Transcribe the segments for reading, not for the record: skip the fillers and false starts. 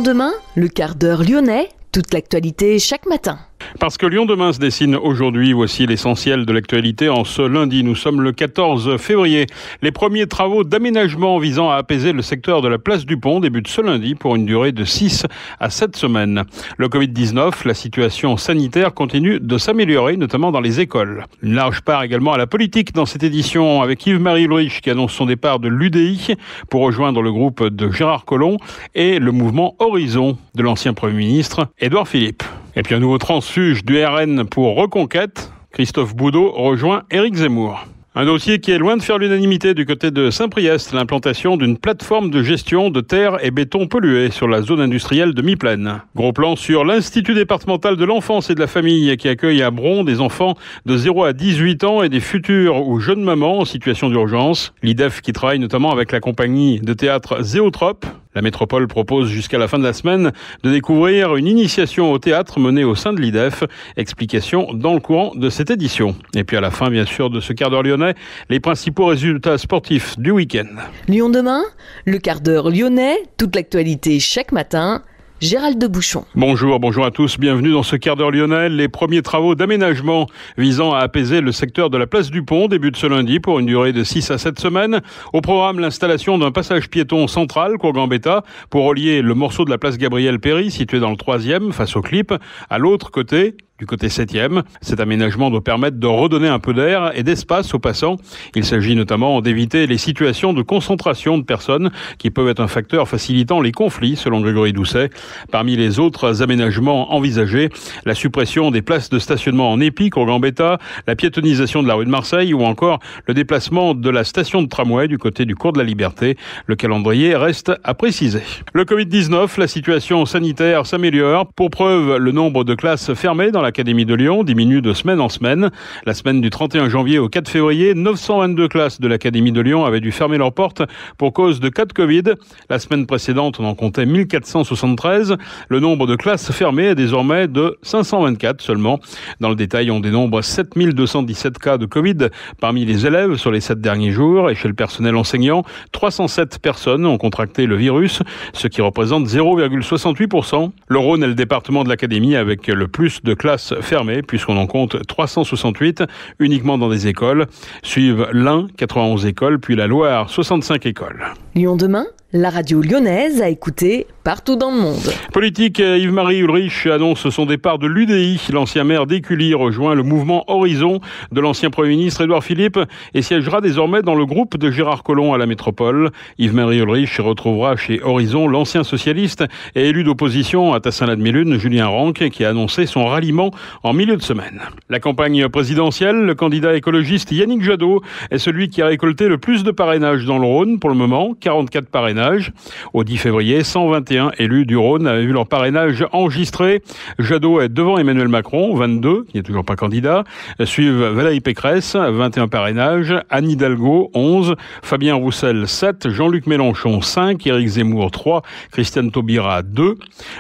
Lyon demain, le quart d'heure lyonnais, toute l'actualité chaque matin. Parce que Lyon demain se dessine aujourd'hui, voici l'essentiel de l'actualité en ce lundi. Nous sommes le 14 février. Les premiers travaux d'aménagement visant à apaiser le secteur de la place du Pont débutent ce lundi pour une durée de 6 à 7 semaines. Le Covid-19, la situation sanitaire continue de s'améliorer, notamment dans les écoles. Une large part également à la politique dans cette édition avec Yves-Marie Ulrich qui annonce son départ de l'UDI pour rejoindre le groupe de Gérard Collomb et le mouvement Horizon de l'ancien Premier ministre Édouard Philippe. Et puis un nouveau transfuge du RN pour Reconquête. Christophe Boudot rejoint Éric Zemmour. Un dossier qui est loin de faire l'unanimité du côté de Saint-Priest, l'implantation d'une plateforme de gestion de terre et béton pollué sur la zone industrielle de Mi-Plaine. Gros plan sur l'Institut départemental de l'enfance et de la famille qui accueille à Bron des enfants de 0 à 18 ans et des futures ou jeunes mamans en situation d'urgence. L'IDEF qui travaille notamment avec la compagnie de théâtre Zéotrope. La métropole propose jusqu'à la fin de la semaine de découvrir une initiation au théâtre menée au sein de l'IDEF. Explication dans le courant de cette édition. Et puis à la fin, bien sûr, de ce quart d'heure lyonnais, les principaux résultats sportifs du week-end. Lyon demain, le quart d'heure lyonnais, toute l'actualité chaque matin. Gérald de Bouchon. Bonjour à tous. Bienvenue dans ce quart d'heure lyonnais. Les premiers travaux d'aménagement visant à apaiser le secteur de la place du Pont débutent ce lundi pour une durée de 6 à 7 semaines. Au programme, l'installation d'un passage piéton central, cours Gambetta, pour relier le morceau de la place Gabriel-Péri, situé dans le 3e, face au clip, à l'autre côté, du côté 7e. Cet aménagement doit permettre de redonner un peu d'air et d'espace aux passants. Il s'agit notamment d'éviter les situations de concentration de personnes qui peuvent être un facteur facilitant les conflits, selon Grégory Doucet. Parmi les autres aménagements envisagés, la suppression des places de stationnement en épi au Gambetta, la piétonisation de la rue de Marseille ou encore le déplacement de la station de tramway du côté du cours de la Liberté. Le calendrier reste à préciser. Le Covid-19, la situation sanitaire s'améliore. Pour preuve, le nombre de classes fermées dans l'Académie de Lyon diminue de semaine en semaine. La semaine du 31 janvier au 4 février, 922 classes de l'Académie de Lyon avaient dû fermer leurs portes pour cause de cas de Covid. La semaine précédente, on en comptait 1473. Le nombre de classes fermées est désormais de 524 seulement. Dans le détail, on dénombre 7217 cas de Covid parmi les élèves sur les 7 derniers jours et chez le personnel enseignant, 307 personnes ont contracté le virus, ce qui représente 0,68%. Le Rhône est le département de l'Académie avec le plus de classes fermées puisqu'on en compte 368 uniquement dans des écoles. Suivent l'Ain, 91 écoles, puis la Loire, 65 écoles. Lyon demain, la radio lyonnaise à écouter partout dans le monde. Politique, Yves-Marie Ulrich annonce son départ de l'UDI. L'ancien maire d'Écully rejoint le mouvement Horizon de l'ancien Premier ministre Édouard Philippe et siégera désormais dans le groupe de Gérard Collomb à la métropole. Yves-Marie Ulrich retrouvera chez Horizon l'ancien socialiste et élu d'opposition à Tassin-la-Demi-Lune, Julien Ranque, qui a annoncé son ralliement en milieu de semaine. La campagne présidentielle, le candidat écologiste Yannick Jadot est celui qui a récolté le plus de parrainages dans le Rhône pour le moment, 44 parrainages. Au 10 février, 121 élus du Rhône avaient vu leur parrainage enregistré. Jadot est devant Emmanuel Macron, 22, qui n'est toujours pas candidat. Suivent Valérie Pécresse, 21 parrainages, Anne Hidalgo, 11, Fabien Roussel, 7, Jean-Luc Mélenchon, 5, Éric Zemmour, 3, Christiane Taubira, 2.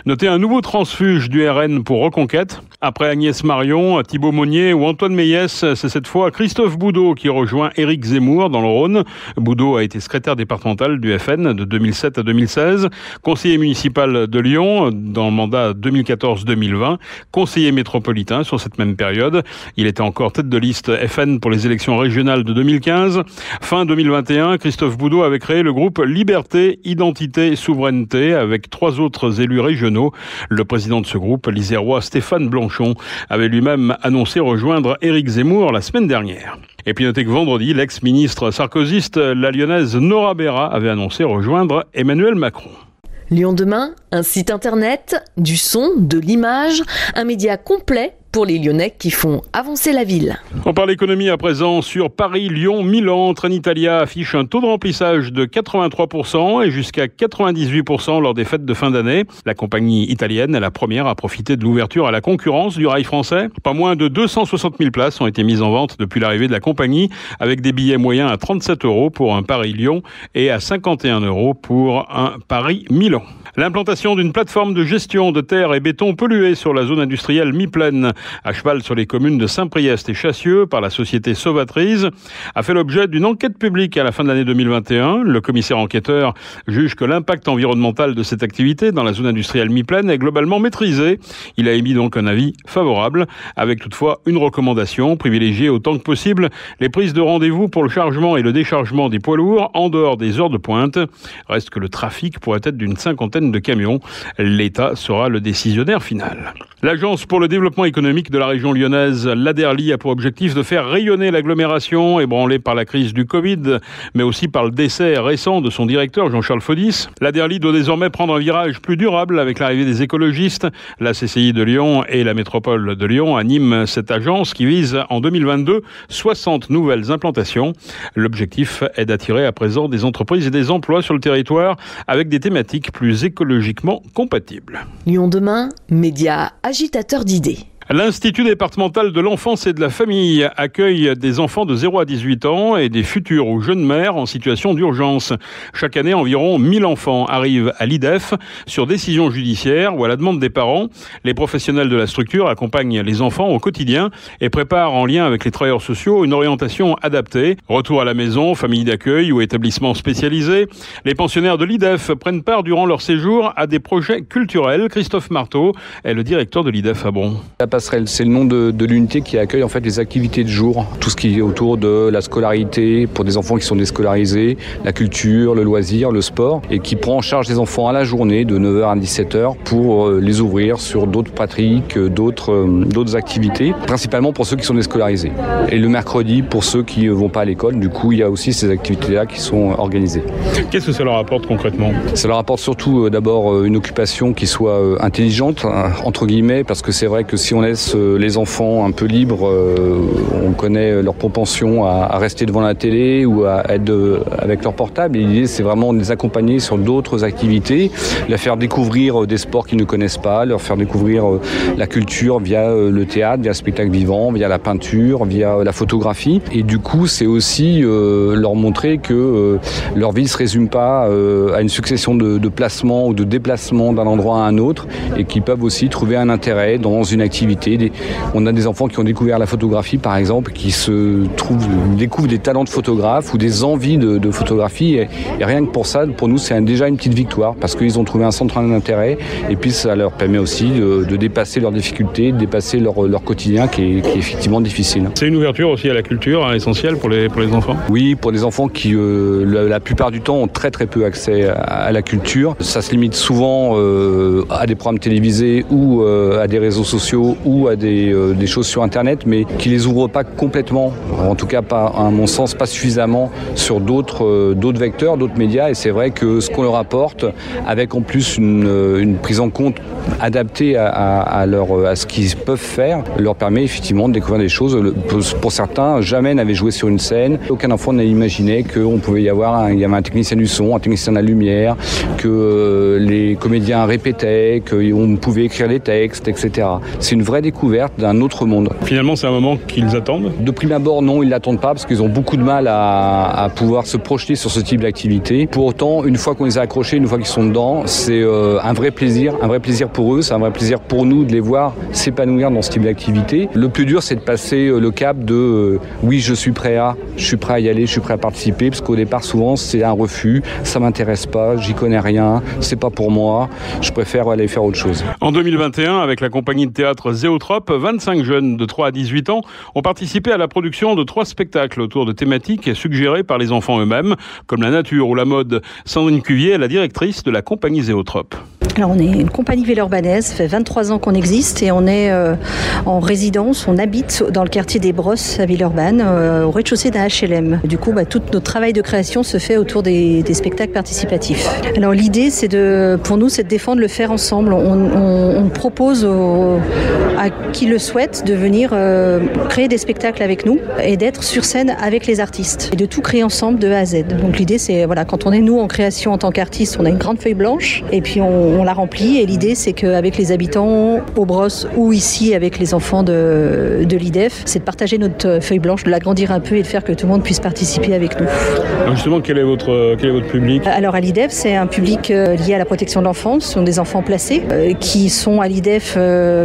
Notez un nouveau transfuge du RN pour Reconquête. Après Agnès Marion, Thibault Monnier ou Antoine Méliès, c'est cette fois Christophe Boudot qui rejoint Éric Zemmour dans le Rhône. Boudot a été secrétaire départemental du FN de 2007 à 2016, conseiller municipal de Lyon dans le mandat 2014-2020, conseiller métropolitain sur cette même période. Il était encore tête de liste FN pour les élections régionales de 2015. Fin 2021, Christophe Boudot avait créé le groupe Liberté, Identité, Souveraineté avec 3 autres élus régionaux. Le président de ce groupe, l'Isérois Stéphane Blanchon, avait lui-même annoncé rejoindre Éric Zemmour la semaine dernière. Et puis notez que vendredi, l'ex-ministre sarkozyste, la lyonnaise Nora Béra, avait annoncé rejoindre Emmanuel Macron. Lyon demain, un site internet, du son, de l'image, un média complet pour les Lyonnais qui font avancer la ville. On parle économie à présent sur Paris, Lyon, Milan. Trenitalia affiche un taux de remplissage de 83% et jusqu'à 98% lors des fêtes de fin d'année. La compagnie italienne est la première à profiter de l'ouverture à la concurrence du rail français. Pas moins de 260 000 places ont été mises en vente depuis l'arrivée de la compagnie, avec des billets moyens à 37 € pour un Paris-Lyon et à 51 € pour un Paris-Milan. L'implantation d'une plateforme de gestion de terre et béton pollué sur la zone industrielle mi-plaine, à cheval sur les communes de Saint-Priest et Chassieux par la société Sauvatrice, a fait l'objet d'une enquête publique à la fin de l'année 2021. Le commissaire enquêteur juge que l'impact environnemental de cette activité dans la zone industrielle mi-plaine est globalement maîtrisé. Il a émis donc un avis favorable, avec toutefois une recommandation, privilégier autant que possible les prises de rendez-vous pour le chargement et le déchargement des poids lourds en dehors des heures de pointe. Reste que le trafic pourrait être d'une cinquantaine de camions. L'État sera le décisionnaire final. L'Agence pour le développement économique de la région lyonnaise, l'ADERLI, a pour objectif de faire rayonner l'agglomération ébranlée par la crise du Covid, mais aussi par le décès récent de son directeur Jean-Charles Faudis. L'ADERLI doit désormais prendre un virage plus durable avec l'arrivée des écologistes. La CCI de Lyon et la métropole de Lyon animent cette agence qui vise en 2022 60 nouvelles implantations. L'objectif est d'attirer à présent des entreprises et des emplois sur le territoire avec des thématiques plus écologiquement compatibles. Lyon demain, média agitateur d'idées. L'Institut départemental de l'enfance et de la famille accueille des enfants de 0 à 18 ans et des futures ou jeunes mères en situation d'urgence. Chaque année, environ 1000 enfants arrivent à l'IDEF sur décision judiciaire ou à la demande des parents. Les professionnels de la structure accompagnent les enfants au quotidien et préparent en lien avec les travailleurs sociaux une orientation adaptée. Retour à la maison, famille d'accueil ou établissement spécialisé. Les pensionnaires de l'IDEF prennent part durant leur séjour à des projets culturels. Christophe Marteau est le directeur de l'IDEF à Bron. C'est le nom de l'unité qui accueille en fait les activités de jour, tout ce qui est autour de la scolarité pour des enfants qui sont déscolarisés, la culture, le loisir, le sport, et qui prend en charge les enfants à la journée de 9h à 17h pour les ouvrir sur d'autres pratiques, d'autres activités, principalement pour ceux qui sont déscolarisés. Et le mercredi pour ceux qui ne vont pas à l'école, du coup il y a aussi ces activités-là qui sont organisées. Qu'est-ce que ça leur apporte concrètement ? Ça leur apporte surtout d'abord une occupation qui soit intelligente, entre guillemets, parce que c'est vrai que si on laisse les enfants un peu libres, on connaît leur propension à rester devant la télé ou à être avec leur portable. Et l'idée, c'est vraiment de les accompagner sur d'autres activités, leur faire découvrir des sports qu'ils ne connaissent pas, leur faire découvrir la culture via le théâtre, via le spectacle vivant, via la peinture, via la photographie. Et du coup, c'est aussi leur montrer que leur vie ne se résume pas à une succession de placements ou de déplacements d'un endroit à un autre, et qu'ils peuvent aussi trouver un intérêt dans une activité. On a des enfants qui ont découvert la photographie, par exemple, qui découvrent des talents de photographe ou des envies de photographie. Et rien que pour ça, pour nous, c'est déjà une petite victoire, parce qu'ils ont trouvé un centre d'intérêt, et puis ça leur permet aussi de dépasser leurs difficultés, de dépasser leur quotidien qui est effectivement difficile. C'est une ouverture aussi à la culture, essentielle pour les enfants ? Oui, pour des enfants qui, la plupart du temps, ont très très peu accès à la culture. Ça se limite souvent à des programmes télévisés ou à des réseaux sociaux ou à des choses sur Internet, mais qui les ouvrent pas complètement, en tout cas pas, à mon sens, pas suffisamment sur d'autres vecteurs, d'autres médias. Et c'est vrai que ce qu'on leur apporte, avec en plus une prise en compte adaptée à ce qu'ils peuvent faire, leur permet effectivement de découvrir des choses. Pour certains, jamais n'avaient joué sur une scène. Aucun enfant n'a imaginé qu'on pouvait y avait un technicien du son, un technicien de la lumière, que les comédiens répétaient, qu'on pouvait écrire des textes, etc. C'est une vraie découverte d'un autre monde. Finalement, c'est un moment qu'ils attendent ? De prime abord, non, ils ne l'attendent pas parce qu'ils ont beaucoup de mal à pouvoir se projeter sur ce type d'activité. Pour autant, une fois qu'on les a accrochés, une fois qu'ils sont dedans, c'est un vrai plaisir pour eux, c'est un vrai plaisir pour nous de les voir s'épanouir dans ce type d'activité. Le plus dur, c'est de passer le cap de oui, je suis prêt à y aller, je suis prêt à participer, parce qu'au départ, souvent, c'est un refus, ça m'intéresse pas, j'y connais rien, c'est pas pour moi, je préfère aller faire autre chose. En 2021, avec la compagnie de théâtre Zéotrope, 25 jeunes de 3 à 18 ans ont participé à la production de 3 spectacles autour de thématiques suggérées par les enfants eux-mêmes, comme la nature ou la mode. Sandrine Cuvier est la directrice de la compagnie Zéotrope. Alors on est une compagnie villeurbannaise, ça fait 23 ans qu'on existe et on est en résidence, on habite dans le quartier des Brosses à Villeurbanne, au rez-de-chaussée d'un HLM. Du coup, tout notre travail de création se fait autour des spectacles participatifs. Alors l'idée, pour nous, c'est de défendre le faire ensemble. On propose à qui le souhaite de venir créer des spectacles avec nous et d'être sur scène avec les artistes et de tout créer ensemble de A à Z. Donc l'idée, c'est quand on est nous en création en tant qu'artiste, on a une grande feuille blanche et puis on l'a rempli et l'idée c'est qu'avec les habitants aux Brosses ou ici avec les enfants de l'IDEF, c'est de partager notre feuille blanche, de l'agrandir un peu et de faire que tout le monde puisse participer avec nous. Alors justement, quel est votre public ? Alors à l'IDEF, c'est un public lié à la protection de l'enfance. Ce sont des enfants placés qui sont à l'IDEF,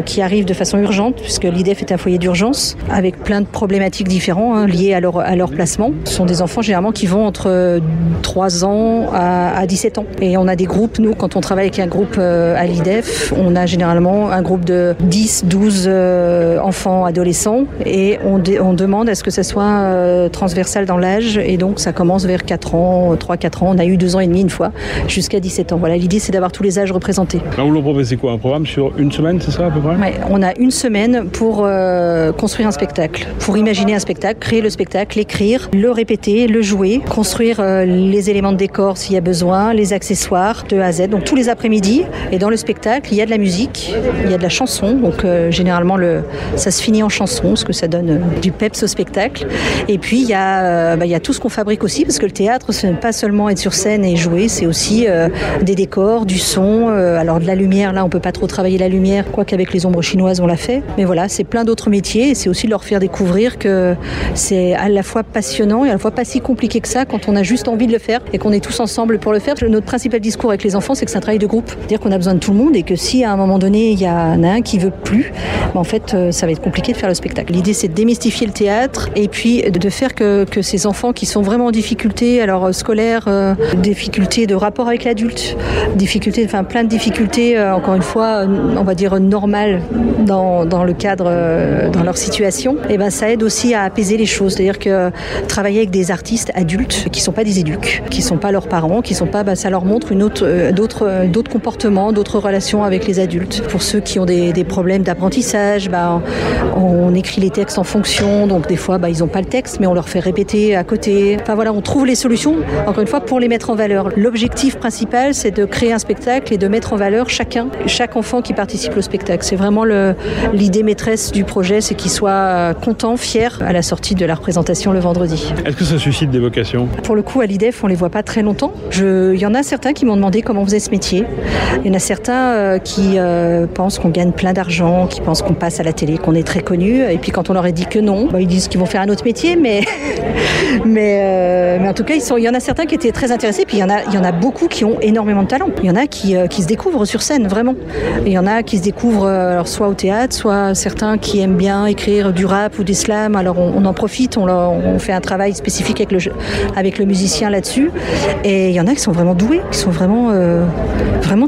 qui arrivent de façon urgente, puisque l'IDEF est un foyer d'urgence, avec plein de problématiques différentes liées à leur placement. Ce sont des enfants généralement qui vont entre 3 ans à 17 ans. Et on a des groupes, nous, quand on travaille avec un groupe à l'IDEF, on a généralement un groupe de 10, 12 enfants adolescents et on demande à ce que ça soit transversal dans l'âge et donc ça commence vers 4 ans, 3-4 ans. On a eu 2 ans et demi une fois, jusqu'à 17 ans. Voilà, l'idée c'est d'avoir tous les âges représentés. Alors vous leur proposez quoi ? Un programme sur une semaine, c'est ça à peu près ? Ouais, on a une semaine pour construire un spectacle, pour imaginer un spectacle, créer le spectacle, l'écrire, le répéter, le jouer, construire les éléments de décor s'il y a besoin, les accessoires de A à Z. Donc tous les après-midi, et dans le spectacle, il y a de la musique, il y a de la chanson. Donc généralement, ça se finit en chanson, parce que ça donne du peps au spectacle. Et puis il y a tout ce qu'on fabrique aussi, parce que le théâtre, ce n'est pas seulement être sur scène et jouer, c'est aussi des décors, du son, alors de la lumière. Là, on peut pas trop travailler la lumière, quoique avec les ombres chinoises, on l'a fait. Mais voilà, c'est plein d'autres métiers, et c'est aussi de leur faire découvrir que c'est à la fois passionnant et à la fois pas si compliqué que ça quand on a juste envie de le faire et qu'on est tous ensemble pour le faire. Notre principal discours avec les enfants, c'est que c'est un travail de groupe. C'est-à-dire qu'on a besoin de tout le monde et que si à un moment donné, il y en a un qui veut plus, en fait, ça va être compliqué de faire le spectacle. L'idée, c'est de démystifier le théâtre et puis de faire que ces enfants qui sont vraiment en difficulté, alors scolaires, difficultés de rapport avec l'adulte, plein de difficultés, encore une fois, on va dire normales dans le cadre, dans leur situation, et ben ça aide aussi à apaiser les choses. C'est-à-dire que travailler avec des artistes adultes qui sont pas des éduques, qui sont pas leurs parents, qui sont pas, ça leur montre d'autres comportements, d'autres relations avec les adultes. Pour ceux qui ont des problèmes d'apprentissage, on écrit les textes en fonction, donc des fois ils ont pas le texte, mais on leur fait répéter à côté. Enfin voilà, on trouve les solutions, encore une fois, pour les mettre en valeur. L'objectif principal, c'est de créer un spectacle et de mettre en valeur chaque enfant qui participe au spectacle. C'est vraiment l'idée maîtresse du projet, c'est qu'ils soient contents, fiers à la sortie de la représentation le vendredi. Est-ce que ça suscite des vocations ? Pour le coup, à l'IDEF, on les voit pas très longtemps. Il y en a certains qui m'ont demandé comment on faisait ce métier. Il y en a certains qui pensent qu'on gagne plein d'argent, qui pensent qu'on passe à la télé, qu'on est très connu. Et puis quand on leur a dit que non, ils disent qu'ils vont faire un autre métier, mais en tout cas, il y en a certains qui étaient très intéressés. Puis il y en a beaucoup qui ont énormément de talent. Il y en a qui se découvrent sur scène, vraiment. Et il y en a qui se découvrent alors soit au théâtre, soit certains qui aiment bien écrire du rap ou des slams. Alors on en profite, on fait un travail spécifique avec le musicien là-dessus. Et il y en a qui sont vraiment doués, qui sont vraiment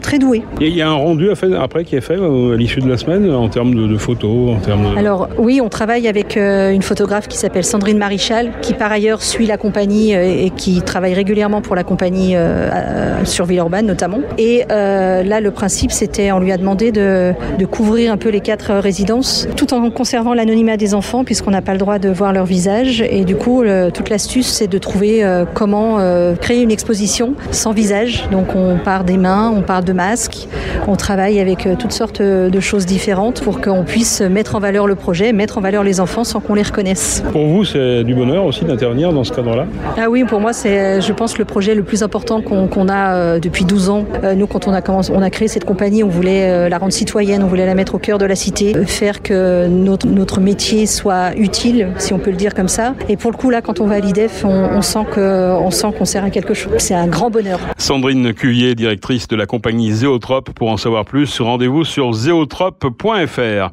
très doués. Il y a un rendu après qui est fait à l'issue de la semaine en termes de photos, Alors oui, on travaille avec une photographe qui s'appelle Sandrine Marichal, qui par ailleurs suit la compagnie et qui travaille régulièrement pour la compagnie sur Villeurbanne notamment. Et là, le principe, c'était, on lui a demandé de couvrir un peu les 4 résidences, tout en conservant l'anonymat des enfants, puisqu'on n'a pas le droit de voir leur visage. Et du coup, toute l'astuce, c'est de trouver comment créer une exposition sans visage. Donc on part des mains, on part de masques, on travaille avec toutes sortes de choses différentes pour qu'on puisse mettre en valeur le projet, mettre en valeur les enfants sans qu'on les reconnaisse. Pour vous, c'est du bonheur aussi d'intervenir dans ce cadre-là ? Ah oui, pour moi, c'est, je pense, le projet le plus important qu'on a depuis 12 ans. Nous, quand on a créé cette compagnie, on voulait la rendre citoyenne, on voulait la mettre au cœur de la cité, faire que notre métier soit utile, si on peut le dire comme ça. Et pour le coup, là, quand on va à l'IDEF, on sent qu'on sert à quelque chose. C'est un grand bonheur. Sandrine Cuvier, directrice de la compagnie Zéotrope. Pour en savoir plus, rendez-vous sur zéotrope.fr.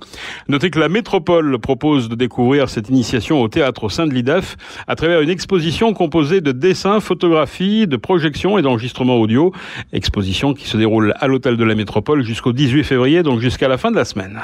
Notez que la métropole propose de découvrir cette initiation au théâtre au sein de l'IDEF à travers une exposition composée de dessins, photographies, de projections et d'enregistrements audio. Exposition qui se déroule à l'hôtel de la métropole jusqu'au 18 février, donc jusqu'à la fin de la semaine.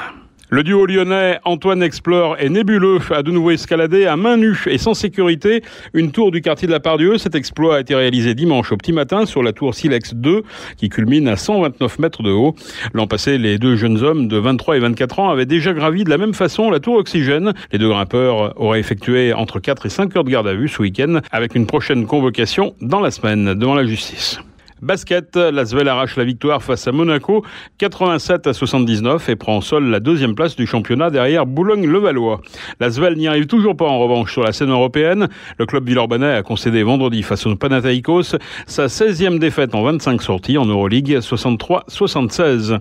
Le duo lyonnais Antoine Explore et Nébuleux a de nouveau escaladé à main nue et sans sécurité une tour du quartier de la Part-Dieu. Cet exploit a été réalisé dimanche au petit matin sur la tour Silex 2 qui culmine à 129 mètres de haut. L'an passé, les 2 jeunes hommes de 23 et 24 ans avaient déjà gravi de la même façon la tour Oxygène. Les 2 grimpeurs auraient effectué entre 4 et 5 heures de garde à vue ce week-end avec une prochaine convocation dans la semaine devant la justice. Basket, l'Asvel arrache la victoire face à Monaco, 87-79 et prend seul la deuxième place du championnat derrière Boulogne-Levallois. L'Asvel n'y arrive toujours pas en revanche sur la scène européenne. Le club villeurbanais a concédé vendredi face au Panathinaikos sa 16e défaite en 25 sorties en Euroleague, 63-76.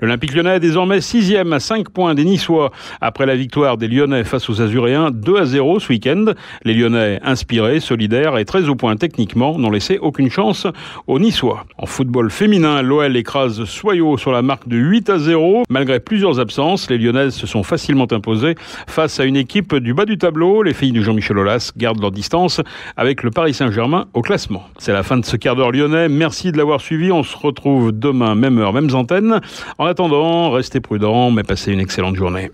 L'Olympique Lyonnais est désormais 6e à 5 points des Niçois après la victoire des Lyonnais face aux Azuréens 2-0 ce week-end. Les Lyonnais, inspirés, solidaires et très au point techniquement, n'ont laissé aucune chance aux Niçois. En football féminin, l'OL écrase Soyaux sur la marque de 8-0. Malgré plusieurs absences, les Lyonnaises se sont facilement imposées face à une équipe du bas du tableau. Les filles de Jean-Michel Aulas gardent leur distance avec le Paris Saint-Germain au classement. C'est la fin de ce quart d'heure lyonnais. Merci de l'avoir suivi. On se retrouve demain, même heure, mêmes antennes. En attendant, restez prudents, mais passez une excellente journée.